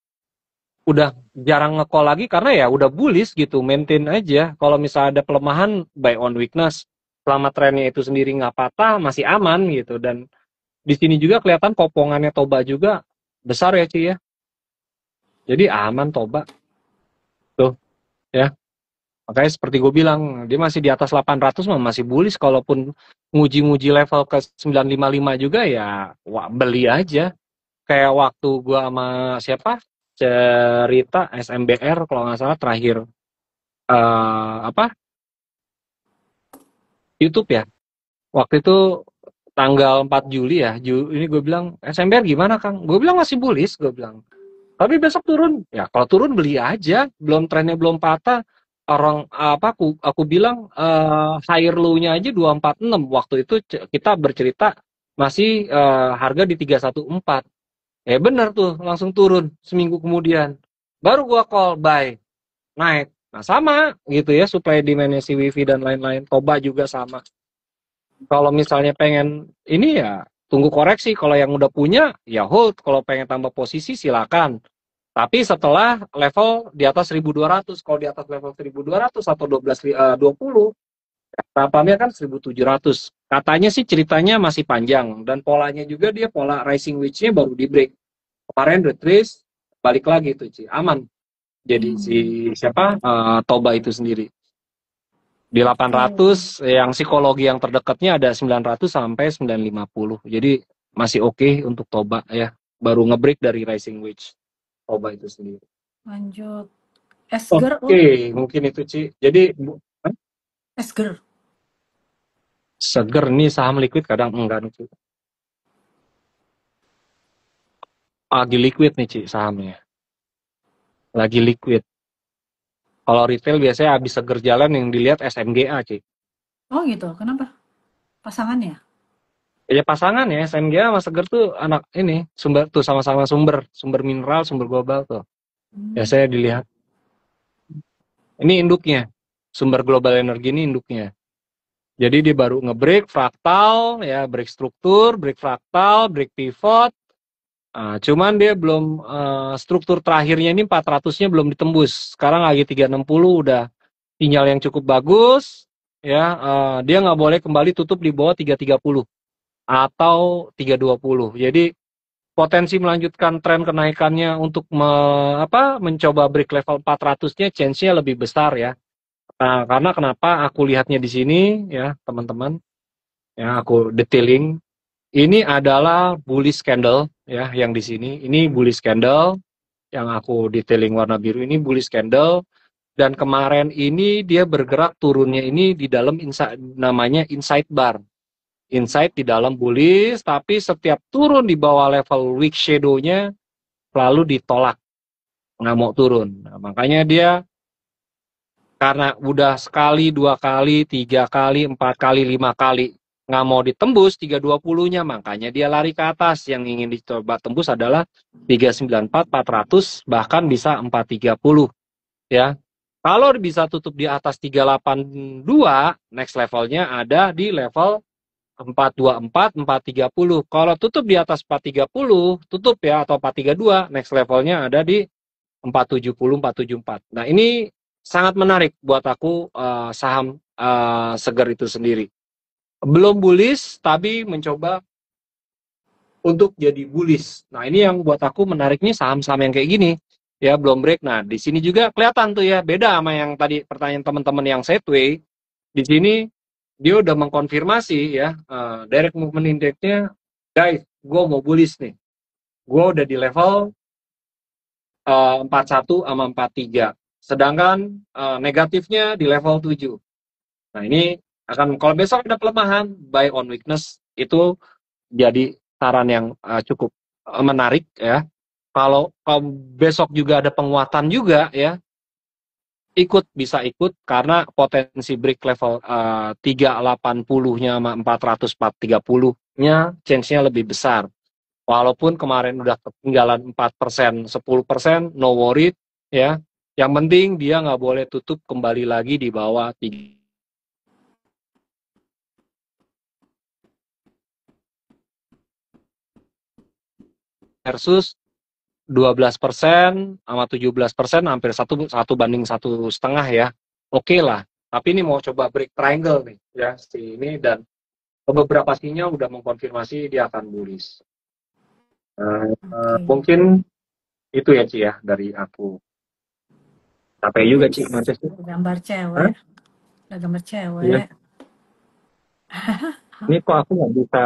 Udah jarang nge-call lagi karena ya udah bullish gitu, maintain aja. Kalau misalnya ada pelemahan, buy on weakness. Selama trennya itu sendiri nggak patah, masih aman gitu. Dan di sini juga kelihatan popongannya Toba juga besar ya, Ci ya. Jadi aman Toba. Tuh, ya. Makanya seperti gue bilang, dia masih di atas 800 masih bullish. Kalaupun nguji-nguji level ke 955 juga ya, wah, beli aja. Kayak waktu gue sama siapa? Cerita SMBR kalau nggak salah terakhir YouTube ya. Waktu itu tanggal 4 Juli ya. Ini gue bilang, SMBR gimana Kang? Gue bilang masih bullish, gue bilang. Tapi besok turun. Ya kalau turun beli aja. Belum trennya belum patah. Orang aku bilang higher low-nya aja 246. Waktu itu kita bercerita masih harga di 314. Bener tuh, langsung turun seminggu kemudian. Baru gua call buy, naik. Nah sama gitu ya, supply demand-nya si Wifi dan lain-lain. Toba juga sama. Kalau misalnya pengen ini ya tunggu koreksi. Kalau yang udah punya ya hold. Kalau pengen tambah posisi silakan. Tapi setelah level di atas 1200, kalau di atas level 1200 atau 20, tahapannya kan 1700. Katanya sih ceritanya masih panjang dan polanya juga dia pola rising wedge-nya baru di break. Kemarin retrace balik lagi tuh, Ci. Aman. Jadi si siapa? Toba itu sendiri. Di 800 yang psikologi yang terdekatnya ada 900 sampai 950. Jadi masih oke untuk Toba ya. Baru ngebreak dari rising wedge. Toba itu sendiri. Lanjut. Esger. Oke, mungkin itu Ci. Jadi Esger. Seger nih saham liquid kadang enggak nih Ci. Lagi liquid nih Ci sahamnya. Lagi liquid. Kalau retail biasanya habis seger jalan yang dilihat SMGA Ci. Oh gitu, kenapa? Pasangannya? Ya pasangan ya, SMGA sama Seger tuh anak ini, sumber tuh sama-sama sumber mineral, sumber global tuh. Ya saya dilihat. Ini induknya. Sumber global energi ini induknya. Jadi dia baru nge-break fraktal, ya break struktur, break fraktal, break pivot. Cuman dia belum struktur terakhirnya ini 400-nya belum ditembus. Sekarang lagi 360 udah sinyal yang cukup bagus. Ya, dia nggak boleh kembali tutup di bawah 330 atau 320. Jadi potensi melanjutkan tren kenaikannya untuk mencoba break level 400-nya chance-nya lebih besar ya. Nah, karena kenapa aku lihatnya di sini ya, teman-teman. Ya, aku detailing. Ini adalah bullish candle ya yang di sini. Ini bullish candle yang aku detailing warna biru ini bullish candle dan kemarin ini dia bergerak turunnya ini di dalam namanya inside bar. Inside di dalam bullish, tapi setiap turun di bawah level weak shadow-nya lalu ditolak, nggak mau turun. Nah, makanya dia karena udah sekali, 2 kali, 3 kali, 4 kali, 5 kali nggak mau ditembus 320-nya, makanya dia lari ke atas. Yang ingin dicoba tembus adalah 394, 400, bahkan bisa 430 ya. Kalau bisa tutup di atas 382, next levelnya ada di level 424, 430. Kalau tutup di atas 430, tutup ya, atau 432, next levelnya ada di 470, 474. Nah, ini sangat menarik buat aku, saham seger itu sendiri. Belum bullish, tapi mencoba untuk jadi bullish. Nah, ini yang buat aku menarik nih saham-saham yang kayak gini. Ya, belum break. Nah, di sini juga kelihatan tuh ya, beda sama yang tadi pertanyaan teman-teman yang sideway. Di sini dia udah mengkonfirmasi ya, direct movement index-nya, guys, gue mau bullish nih. Gue udah di level 41 sama 43. Sedangkan negatifnya di level 7. Nah, ini akan, kalau besok ada pelemahan, buy on weakness, itu jadi saran yang cukup menarik ya. Kalau besok juga ada penguatan juga ya, bisa ikut karena potensi break level 380-nya sama 400, 430-nya chance-nya lebih besar. Walaupun kemarin udah ketinggalan 4%, 10%, no worry ya. Yang penting dia nggak boleh tutup kembali lagi di bawah 3 versus 12% sama 17%, hampir satu banding 1,5 ya. Oke lah. Tapi ini mau coba break triangle nih ya, si ini, dan beberapa sinyal udah mengkonfirmasi dia akan bullish. Mungkin itu ya Ci ya dari aku. Capek juga Ci, gambar cewek. Udah gambar cewek. Iya. Ini kok aku nggak bisa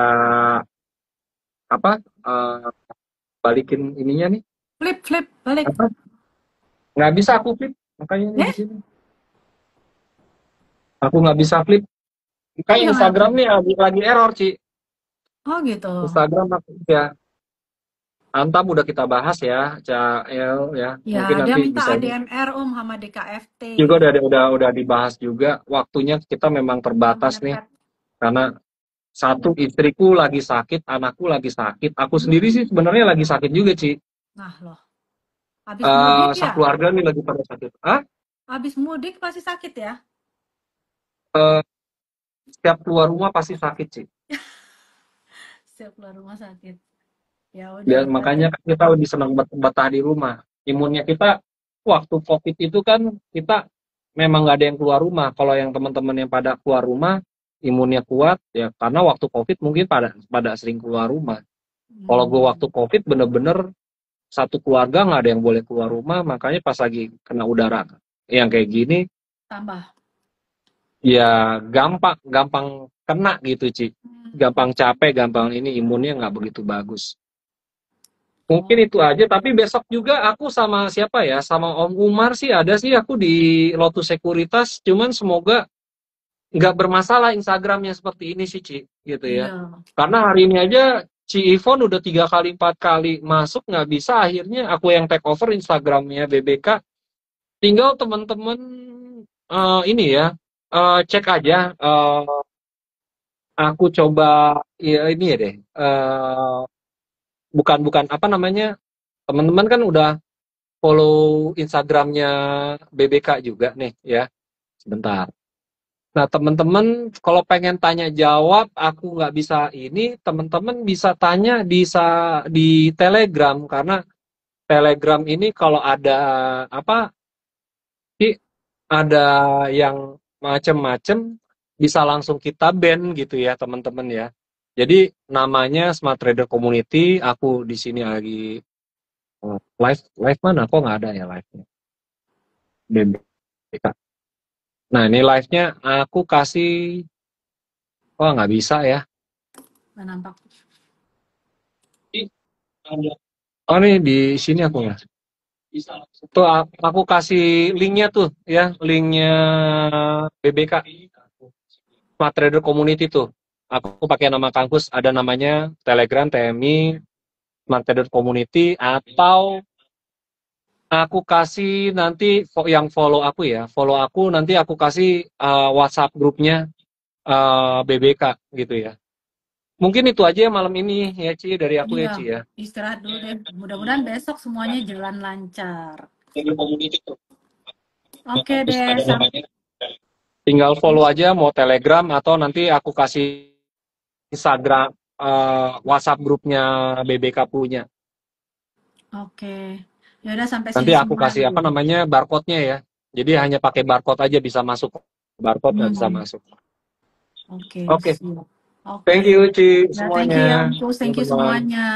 balikin ininya nih. Flip, balik. Apa? Nggak bisa aku flip, makanya ini di sini. Aku nggak bisa flip. Kayak Instagram nih lagi error Ci. Oh gitu. Instagram aku ya. Antam udah kita bahas ya, CL ya. Ya, Mungkin dia nanti minta bisa ADMR sama DKFT. juga udah dibahas juga. Waktunya kita memang terbatas nih. Karena satu, istriku lagi sakit, anakku lagi sakit, aku sendiri sih sebenarnya lagi sakit juga, Ci. Nah loh. Habis mudik ya? Keluarga nih lagi pada sakit. Habis mudik pasti sakit ya? Setiap keluar rumah pasti sakit, Ci. Setiap keluar rumah sakit. Ya udah. Dan makanya kita lebih senang betah di rumah. Imunnya kita waktu COVID itu kan kita memang nggak ada yang keluar rumah. Kalau yang teman-teman yang pada keluar rumah, imunnya kuat ya karena waktu COVID mungkin pada sering keluar rumah. Kalau gue waktu COVID bener-bener satu keluarga nggak ada yang boleh keluar rumah, makanya pas lagi kena udara yang kayak gini, tambah. Ya gampang kena gitu Ci. Gampang capek, gampang ini, imunnya nggak begitu bagus. Mungkin itu aja, tapi besok juga aku sama siapa ya, sama Om Umar sih ada sih aku di Lotus Sekuritas, cuman semoga nggak bermasalah Instagramnya seperti ini sih Ci, gitu ya. Karena hari ini aja Ci Ivon udah 3 kali 4 kali masuk nggak bisa, akhirnya aku yang take over Instagramnya BBK. Tinggal teman-teman ini ya, cek aja. Aku coba ya ini ya deh. Bukan apa namanya, teman-teman kan udah follow Instagramnya BBK juga nih ya. Sebentar. Nah teman-teman kalau pengen tanya jawab, aku nggak bisa ini, teman-teman bisa tanya di Telegram, karena Telegram ini kalau ada apa sih, ada yang macem-macem bisa langsung kita ban gitu ya teman-teman ya. Jadi namanya Smart Trader Community, aku di sini lagi live mana? Kok nggak ada ya live-nya? BBK. Nah ini live-nya aku kasih, nggak bisa ya. Nggak nampak. Oh nih di sini aku nggak. Tuh aku kasih linknya tuh ya, linknya BBK Smart Trader Community tuh. Aku pakai nama kampus, ada namanya Telegram TMI Smart Trader Community, atau aku kasih nanti yang follow aku nanti aku kasih WhatsApp grupnya BBK gitu ya. Mungkin itu aja malam ini ya Ci, dari aku ya Ci ya. Istirahat dulu deh. Mudah-mudahan besok semuanya jalan lancar. Oke deh. Tinggal follow aja mau Telegram atau nanti aku kasih Instagram, WhatsApp grupnya BBK punya. Oke. Ya udah sampai Nanti sini aku semua kasih apa dulu. namanya barcode-nya ya. Jadi hanya pakai barcode aja bisa masuk. Barcode nggak bisa Hmm. masuk. Oke, Oke, siap. Oke. thank you Ci Ya, thank you ya, semuanya. Uncus. Thank you Teman-teman. semuanya.